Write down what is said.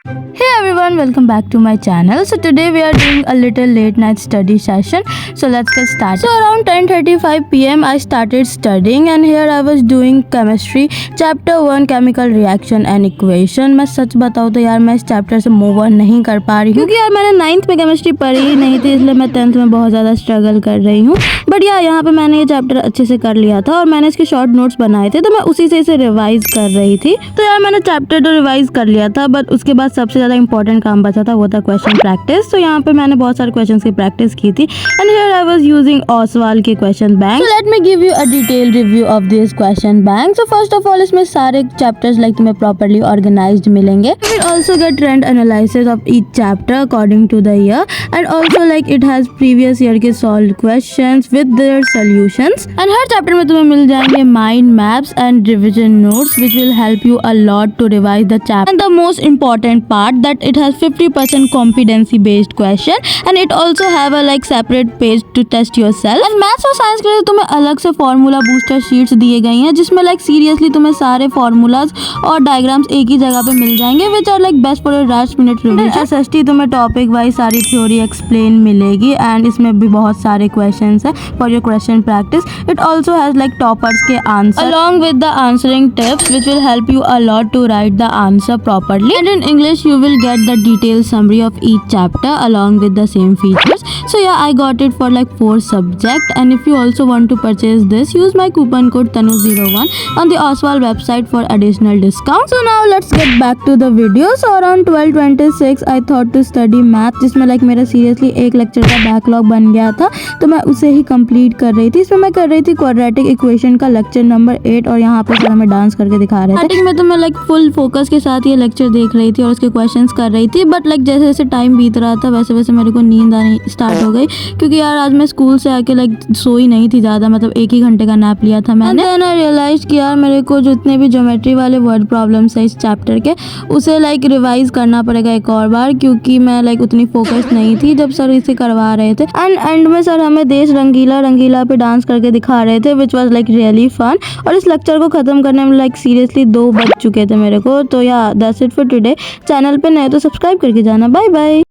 Hey everyone, welcome back to my channel. So today we are doing a little late night study session. So let's get started. So around 10:35 p.m. I started studying and here I was doing chemistry chapter 1 chemical reaction and equation. मैं सच बताऊँ तो यार मैं इस chapter से move on नहीं कर पा रही हूँ क्योंकि यार मैंने 9th में केमिस्ट्री पढ़ी ही नहीं थी, इसलिए मैं 10th में बहुत ज़्यादा स्ट्रगल कर रही हूँ. बट यार यहाँ पे मैंने ये चैप्टर अच्छे से कर लिया था और मैंने इसके शॉर्ट नोट्स बनाए थे, तो मैं उसी से इसे रिवाइज कर रही थी. तो यार मैंने चैप्टर तो रिवाइज कर लिया था, बट उसके बाद सबसे ज़्यादा इंपॉर्टेंट काम बचा था, वो था क्वेश्चन प्रैक्टिस. तो यहाँ पे मैंने बहुत सारे क्वेश्चंस की प्रैक्टिस की थी and here I was using Oswal के question bank. So let me give you a detail review of this question bank. So first of all इसमें सारे चैप्टर्स लाइक तुम्हें प्रॉपर्ली ऑर्गेनाइज्ड मिलेंगे. You will also get trend analysis of each chapter according to the year and also like it has previous year के solved questions with their solutions. And हर chapter में तुम्हें मिल जाएंगे mind maps and revision notes which will help you a lot to revise the chapter. And the most important part that it has 50% competency based question and it also have a like separate page to test yourself. and maths और science के लिए तुम्हें अलग से formula booster sheets दिए गई हैं जिसमें like seriously तुम्हें सारे formulas और diagrams एक ही जगह पे मिल जाएंगे which are like best for your last minute revision. SST तुम्हें topic wise सारी theory explain मिलेगी and इसमें भी बहुत सारे questions हैं for your question practice. it also has like toppers के answer along with the answering tips which will help you a lot to write the answer properly. and in English you will get the detailed summary of each chapter along with the same features. So yeah, I got it for like 4 subject and if you also want to purchase this, use my coupon code TANU01 on the Oswald website for additional discount. So now let's get back to the video. So around 12:26 I thought to study math जिसमें like मेरा seriously एक lecture का backlog बन गया था, तो मैं उसे ही कंप्लीट कर रही थी. इसमें मैं कर रही थी क्वाड्रेटिक इक्वेशन का लेक्चर नंबर 8 और यहाँ पे सर हमें डांस करके दिखा रहे थे. स्टार्टिंग में तो मैं लाइक फुल फोकस के साथ ये लेक्चर देख रही थी और उसके क्वेश्चंस कर रही थी, बट लाइक जैसे जैसे टाइम बीत रहा था वैसे वैसे मेरे को नींद आनी स्टार्ट हो गई क्योंकि यार आज मैं स्कूल से आके लाइक सोई नहीं थी ज़्यादा, मतलब 1 ही घंटे का नैप लिया था मैंने. देन आई रियलाइज कि यार मेरे को जितने भी ज्योमेट्री वाले वर्ड प्रॉब्लम्स है इस चैप्टर के उसे लाइक रिवाइज करना पड़ेगा एक और बार क्योंकि मैं लाइक उतनी फोकस नहीं थी जब सर इसे करवा रहे थे. एंड एंड में सर हमें देश रंगीला रंगीला पे डांस करके दिखा रहे थे which was like really fun. और इस लेक्चर को ख़त्म करने में लाइक सीरियसली 2 बज चुके थे मेरे को. तो yeah that's it for today. Channel पे नए तो सब्सक्राइब करके जाना. Bye bye.